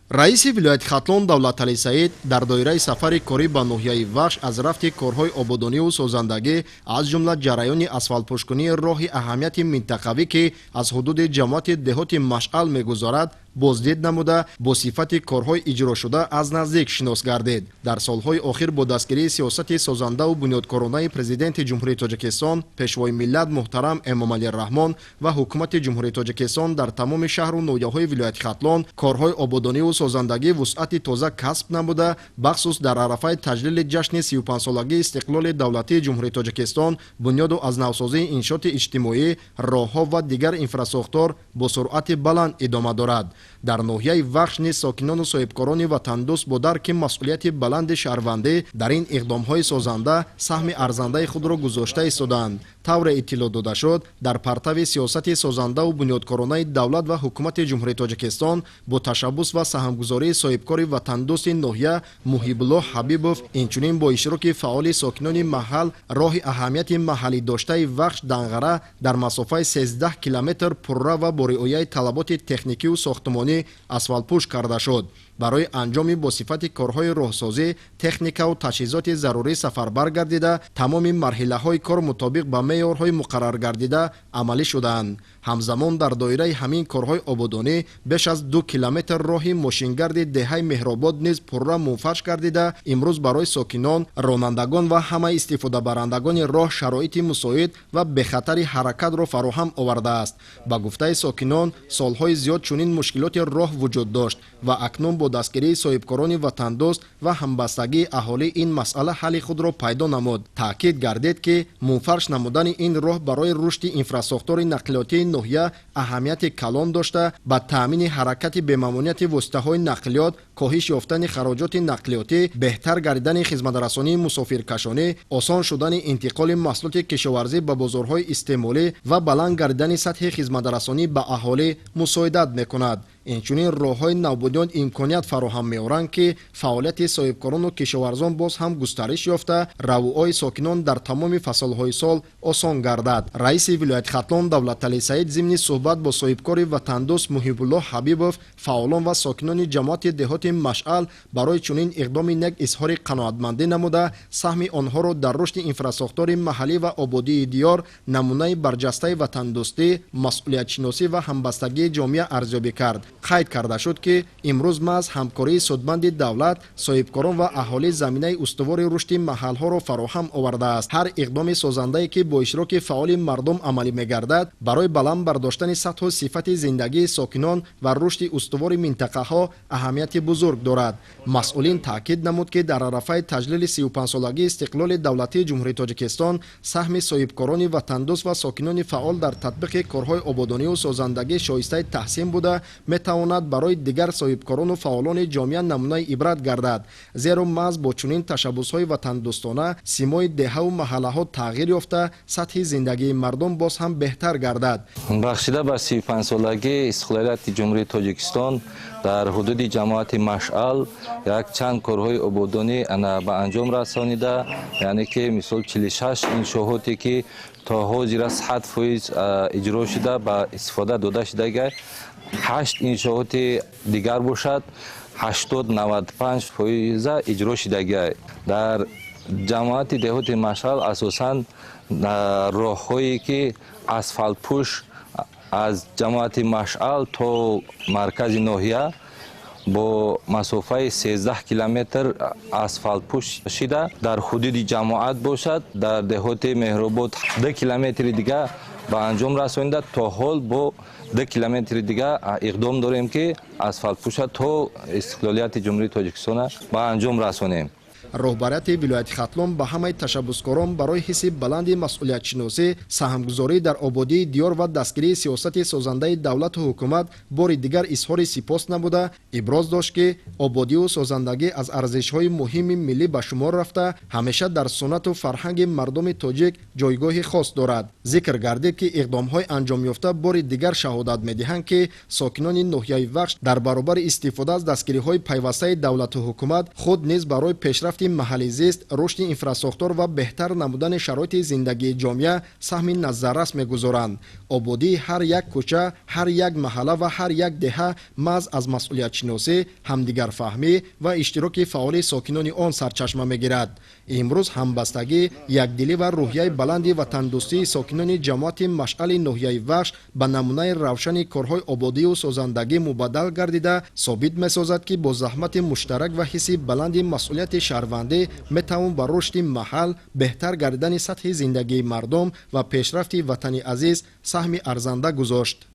раиси вилояти Хатлон Давлатали Саид дар доираи сафари корӣ ба ноҳияи Вахш аз рафти корҳои ободониву созандагӣ аз ҷумла ҷараёни асфалтпӯшкунии роҳи аҳамияти минтақавӣ ки аз ҳудуди ҷамоати деҳоти Машъал мегузарад боздид намуда бо сифати корҳои иҷрошуда аз наздик шинос гардид. Дар солҳои охир бо дастгирии сиёсати созандаву бунёдкоронаи президенти ҷумҳурии Тоҷикистон пешвои миллат муҳтарам Эмомалӣ Раҳмон ва ҳукумати ҷумҳурии Тоҷикистон дар тамоми шаҳру ноҳияҳои вилояти Хатлон корҳои ободониву созандагӣ вусъати тоза касб намуда, бахсус дар арафаи таҷлили ҷашни 35-солагии истиқлоли давлатии ҷумҳурии Тоҷикистон бунёду аз навсозии иншоати иҷтимоӣ, роҳҳо ва дигар инфрасохтор бо суръати баланд идома дорад. Дар ноҳияи Вахш низ сокинону соҳибкорони ватандӯст бо дарки масъулияти баланди шаҳрвандӣ дар ин иқдомҳои созанда саҳми арзандаи худро гузошта истоданд. тавре иттилоъ дода шуд, дар партави сиёсати созандаву бунёдкоронаи давлат ва ҳукумати ҷумҳурии Тоҷикистон бо ташаббус ва саҳмгузории соҳибкори ватандӯсти ноҳия Муҳибуллоҳ Ҳабибов, инчунин бо иштироки фаъоли сокинони маҳал роҳи аҳамияти маҳаллидоштаи Вахш Данғара дар масофаи 13 километр пурра ва бо риояи талаботи техникиву сохтмонӣ асфалтпӯш карда шуд. барои анҷоми босифати корҳои роҳсозӣ техникаву таҷҳизоти зарурӣ сафарбар гардида тамоми марҳилаҳои кор мутобиқ ба меъёрҳои муқаррар гардида амалӣ шуданд. ҳамзамон дар доираи ҳамин корҳои ободонӣ беш аз 2 километр роҳи мошингарди деҳаи Меҳробод низ пурра мунфаш гардида имрӯз барои сокинон, ронандагон ва ҳамаи истифодабарандагони роҳ шароити мусоид ва бехатари ҳаракатро фароҳам овардааст. ба гуфтаи сокинон солҳои зиёд чунин мушкилоти роҳ вуҷуд дошт ва акнун бо дастгирии соҳибкорони ватандӯст ва ҳамбастагии аҳолӣ ин масъала ҳалли худро пайдо намуд. таъкид гардид ки мунфарш намудани ин роҳ барои рушди инфрасохтори нақлиётии ноҳия аҳамияти калон дошта, ба таъмини ҳаракати бемамонияти воситаҳои нақлиёт, коҳиш ёфтани хароҷоти нақлиётӣ, беҳтар гардидани хизматрасонии мусофиркашонӣ, осон шудани интиқоли маҳсулоти кишоварзӣ ба бозорҳои истеъмолӣ ва баланд гардидани сатҳи хизматрасонӣ ба аҳолӣ мусоидат мекунад. инчунин роҳҳои навбудён имконият фароҳам меоранд ки фаъолияти соҳибкорону кишоварзон боз ҳам густариш ёфта, равуои сокинон дар тамоми фаслҳои сол осон гардад. раиси вилояти Хатлон Давлатали Саид зимни суҳбат бо соҳибкори ватандӯст Муҳибуллоҳ Ҳабибов, фаъолон ва сокинони ҷамоати деҳоти Машъал барои чунин иқдоми нек изҳори қаноатмандӣ намуда, саҳми онҳоро дар рушди инфрасохтори маҳаллӣ ва ободии диёр намунаи барҷастаи ватандӯстӣ, масъулиятшиносӣ ва ҳамбастагии ҷомеа арзёбӣ кард. қайд карда шуд ки имрӯз маҳз ҳамкории судманди давлат, соҳибкорон ва аҳолӣ заминаи устувори рушди маҳалҳоро фароҳам овардааст. ҳар иқдоми созандае ки бо иштироки фаъоли мардум амалӣ мегардад, барои баланд бардоштани сатҳу сифати зиндагии сокинон ва рушди устувори минтақаҳо аҳамияти бузург дорад. масъулин таъкид намуд ки дар арафаи таҷлили 35-солагии истиқлоли давлатии ҷумҳурии Тоҷикистон саҳми соҳибкорони ватандӯст ва сокинони фаъол дар татбиқи корҳои ободониву созандагӣ шоистаи таҳсин буда метавонад барои дигар соҳибкорону фаъолони ҷомеа намунаи ибрат гардад. зеро маҳз бо чунин tashabbusҳои ватандӯстона симои деҳаву маҳаллаҳо тағйир ёфта, сатҳи зиндагии мардум боз ҳам беҳтар гардад. бахшида ба 35-солагии истиқлолияти ҷумҳурии Тоҷикистон дар ҳудуди ҷамоати Машъал як чанд корҳои ободонӣ ба анҷом расонида, яъне ки мисол 46 иншооте ки то ҳозир 100% иҷро шуда ба истифода дода шудага, 8 иншооти дигар бошад 80-95% иҷро шудага. дар ҷамоати деҳоти Машъал асосан роҳҳое ки асфалтпӯш аз ҷамоати Машъал то маркази ноҳия бо масофаи 13 километр асфалтпӯш шуда дар ҳудуди ҷамоат бошад. дар деҳоти Меҳробод 2 километри дига ба анҷом расонида, то ҳол бо 2 километри дига иқдом дорем ки асфалтпӯша то истиқлолияти ҷумҳурии Тоҷикистона ба анҷом расонем. роҳбарияти вилояти Хатлон ба ҳамаи ташаббускорон барои ҳисси баланди масъулиятшиносӣ, саҳмгузорӣ дар ободии диёр ва дастгирии сиёсати созандаи давлату ҳукумат бори дигар изҳори сипос намуда, иброз дошт ки ободиву созандагӣ аз арзишҳои муҳими миллӣ ба шумор рафта, ҳамеша дар суннату фарҳанги мардуми тоҷик ҷойгоҳи хос дорад. зикр гардид ки иқдомҳои анҷомёфта бори дигар шаҳодат медиҳанд ки сокинони ноҳияи Вахш дар баробари истифода аз дастгириҳои пайвастаи давлату ҳукумат худ низ барои пешрафти ترقی محلی زیست، رشد اینفراستراکچور و بهتر نمودن شرایط زندگی جامعه سهم نظررس می‌گذارند. آبادی هر یک کوچه، هر یک محله و هر یک دهه محض از مسئولیت شناسی، همدیگر فهمی و اشتراک فعال ساکنان آن سرچشمه می‌گیرد. امروز همبستگی، یکدلی و روحیه بلندی و تندرستی ساکنان جماعت مشعل ناحیه وخش به نمونه روشن کارهای آبادی و سازندگی مبادل گردیده ثابت می‌سازد که با زحمت مشترک و حس بلند مسئولیت شهروندی می‌توان به رشد محل، بهتر گردیدن سطح زندگی مردم و پیشرفت وطن عزیز سهم ارزنده گذاشت.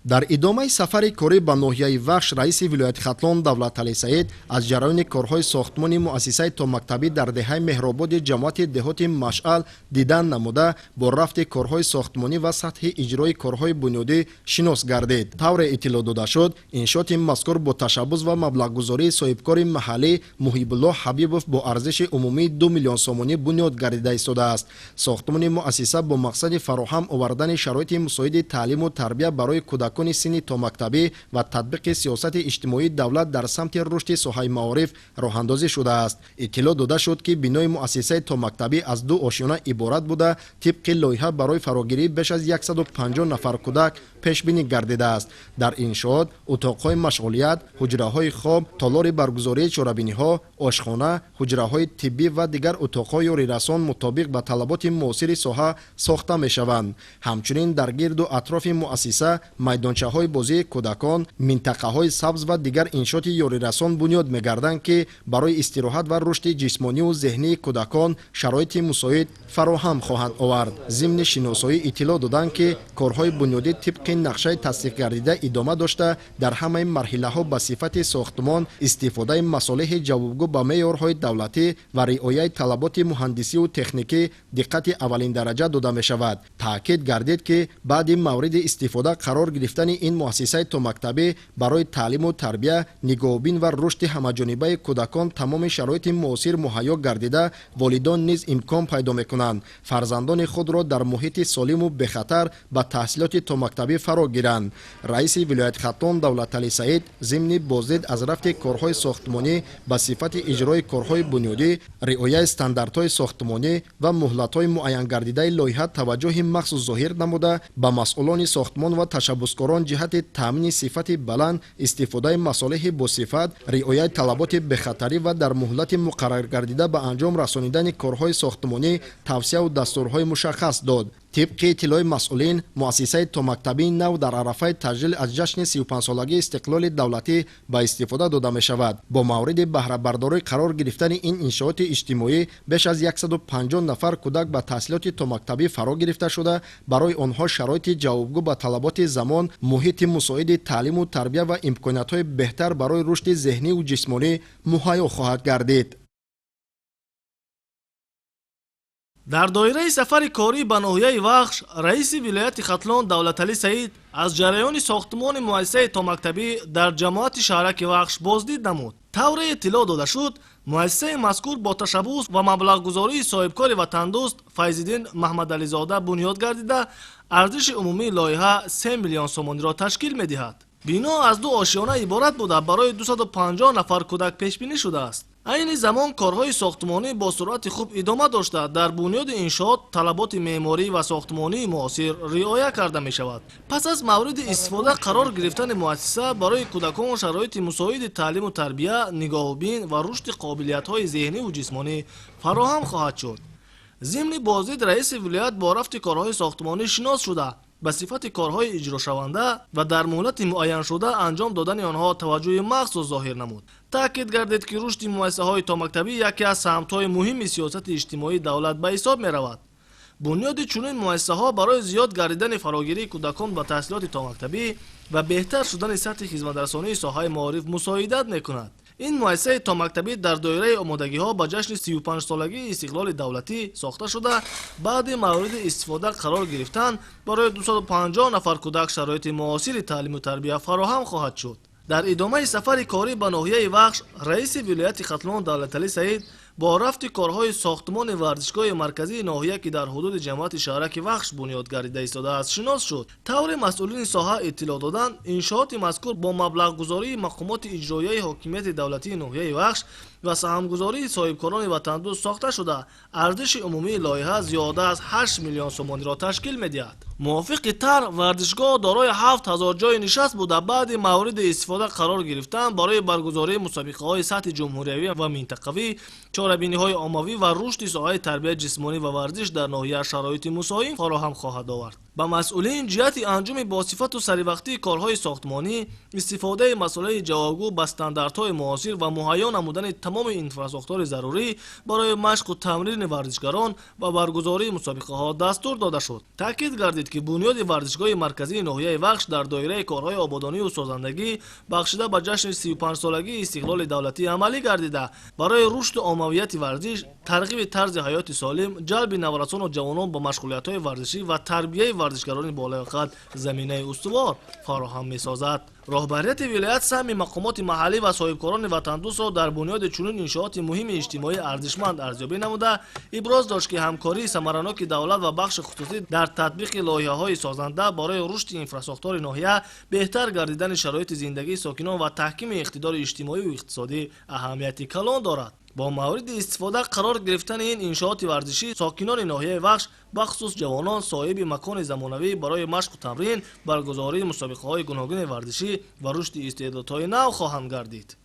در ادامه سفر کاری به ناحیه وخش، رئیس ولایت ختلان دولتعلی سعید از جریان کارهای ساختمان مؤسسه تا مکتبی در دهه مهرآباد جماعت دهات مشعل دیدن نموده با رفت کارهای ساختمانی و سطح اجرای کارهای بنیادی شناس گردید. طور اطلاع داده شد انشاء مذکور با تشبث و مبلغ گذاری صاحبکار محلی محیب الله حبیبوف با ارزش عمومی 2 میلیون سومانی بنیاد گردیده ایستاده است. ساختمان مؤسسه با مقصد فراهم آوردن شرایط مساعد تعلیم و تربیت برای کودکان سنی تا مکتبی و تطبیق سیاست اجتماعی دولت در سمت رشد ساحه معارف راه اندازی شده است. اطلاع داده شد که بنای مؤسسه تا مکتبی از 2 آشیانه عبارت بوده. طبق لایحه برای فراگیری بیش از 150 نفر کودک پیش بینی گردیده است. در انشاءات اتاقهای مشغولیت، حجره‌های خواب، تالار برگزاری چهاربینی‌ها، آشخانه، حجره‌های طبی و دیگر اتاقهای یاریرسان مطابق به طلبات معاصر ساحه ساخته می‌شوند. همچنین در گرد و اطراف مؤسسه میدانچه‌های بازی کودکان، منطقه‌های سبز و دیگر انشاءات یاریرسان بنیاد می‌گردند که برای استراحت و رشد جسمانی و ذهنی کودکان شرایط مساعد فراهم خواهند آورد. ضمن شناسایی اطلاع دادند که کارهای بنیادی طبق نقشه تصدیق گردیده ادامه داشته در همه مرحله‌ها به صفت ساختمان استفاده مصالح جوابگو به معیارهای دولتی و رعایت طلبات مهندسی و تکنیکی دقت اولین درجه داده می‌شود. تاکید گردید که بعد مورد استفاده قرار گرفتن این مؤسسه تا مکتبی برای تعلیم و تربیت، نگاهبین و رشد همه‌جانبه کودکان تمام شرایط معاصر مهیا گردیده، والدان نیز امکان پیدا می‌کنند فرزندان خود را در محیط سالم و بخطر به تحصیلات تا مکتبی فرا گیرند. رئیس ولایت ختلان دولتعلی سعید ضمن بازدید از رفت کارهای ساختمانی به صفت اجرای کارهای بنیادی، رعایت استانداردهای ساختمانی و مهلت‌های معین گردیده لایحه توجه مخصوص ظاهر نموده به مسئولان ساختمان و تشبثکاران جهت تامین صفت بلند، استفاده مصالح با صفت، رعایت طلبات بخطری و در مهلت مقرر گردیده به انجام رسانیدن کارهای ساختمانی توصیه و دستورهای مشخص داد. طبق اطلاع مسئولین، مؤسسه تا مکتبی نو در عرفه تجلیل از جشن 35 سالگی استقلال دولتی به استفاده داده می شود. با مورد بهره برداری قرار گرفتن این انشاءات اجتماعی بیش از 150 نفر کودک به تحصیلات تا مکتبی فرا گرفته شده. برای آنها شرایط جوابگو به طلبات زمان، محیط مساعد تعلیم و تربیت و امکانات‌های بهتر برای رشد ذهنی و جسمانی مهیا خواهد گردید. در دایره سفر کاری به ناحیه وخش، رئیس ولایت ختلان دولتعلی سعید از جریان ساختمان مؤسسه تا مکتبی در جماعت شهرک وخش بازدید نمود. طور اطلاع داده شد مؤسسه مذکور با تشبث و مبلغ گذاری صاحبکار وطن دوست فیض‌الدین محمد علی زاده بنیاد گردیده ارزش عمومی لایحه 3 میلیون سومانی را تشکیل می‌دهد. بنا از 2 آشیانه عبارت بوده برای 250 نفر کودک پیش بینی شده است. این زمان کارهای ساختمانی با سرعت خوب ادامه داشته در بنیاد انشاءات طلبات معماری و ساختمانی معاصر رعایت کرده می شود. پس از مورد استفاده قرار گرفتن مؤسسه برای کودکان شرایط مساعد تعلیم و تربیت، نگاهبین و رشد قابلیت‌های ذهنی و جسمانی فراهم خواهد شد. ضمن بازدید رئیس ولایت با رفت کارهای ساختمانی شناس شده به صفت کارهای اجرا شونده و در مهلت معین شده انجام دادن آنها توجه مخصوص ظاهر نمود. تاکید گردید که رشد مؤسسه‌های تا مکتبی یکی از سمت‌های مهم سیاست اجتماعی دولت به حساب می‌رود. بنیاد چنین مؤسسه‌ها برای زیاد گردیدن فراگیری کودکان به تحصیلات تا مکتبی و بهتر شدن سطح خدمت‌رسانی ساحه معارف مساعدت می‌کند. این مؤسسه تا مکتبی در دایره آمادگی‌ها با جشن 35 سالگی استقلال دولتی ساخته شده بعد مورد استفاده قرار گرفتن برای 250 نفر کودک شرایط معاصر تعلیم و تربیت فراهم خواهد شد. در ادامه سفر کاری به ناحیه وخش، رئیس ولایت ختلان دولتعلی سعید با رفت کارهای ساختمان ورزشگاه مرکزی ناحیه که در حدود جماعت شهرک وخش بنیاد گردیده ایستاده است شناس شد. طور مسئولین ساحه اطلاع دادند انشاءات مذکور با مبلغ گذاری مقامات اجرایی حاکمیت دولتی ناحیه وخش و سهامگذاری صاحبکاران وطندوست ساخته شده ارزش عمومی لایحه زیاده از 8 میلیون سومانی را تشکیل می‌دهد. موافق تر ورزشگاه دارای 7000 جای نشست بوده بعد مورد استفاده قرار گرفتن برای برگزاری مسابقه‌های سطح جمهوری و منطقوی، چاره‌بینی‌های عمومی و رشد ساحه تربیت جسمانی و ورزش در ناحیه شرایط مساوی فراهم خواهد آورد. با مسئولین جهت انجام با صفت و سریوقتی کارهای ساختمانی، استفاده مسئله جوابگو با استانداردهای معاصر و مهیا نمودن تمام اینفراستراکچور ضروری برای مشق و تمرین ورزشکاران و برگزاری مسابقه‌ها دستور داده شد. تاکید گردید که بنیاد ورزشگاه مرکزی ناحیه وخش در دایره کارهای آبادانی و سازندگی بخشیده به جشن 35 سالگی استقلال دولتی عملی گردیده برای رشد و عمومیت ورزش، ترغیب طرز حیات سالم، جلب نوجوانان و جوانان به مشغولیت‌های ورزشی و تربیت ورزشکاران بالای قد زمینه استوار فراهم می‌سازد. رهبریت ولایت سهم مقامات محلی و صاحبکاران وطندوست را در بنیاد چنین انشاءات مهم اجتماعی ارزشمند ارزیابی نموده ابراز داشت که همکاری ثمرناک دولت و بخش خصوصی در تطبیق لایحه‌های سازنده برای رشد اینفراستراکچور ناحیه، بهتر گردیدن شرایط زندگی ساکنان و تحکیم اقتدار اجتماعی و اقتصادی اهمیت کلان دارد. با مورد استفاده قرار گرفتن این انشاءات ورزشی، ساکنان ناحیه وخش بخصوص جوانان صاحب مکان زمانوی برای مشق و تمرین، برگزاری مسابقه‌های گوناگون ورزشی و رشد استعدادهای نو خواهند گردید.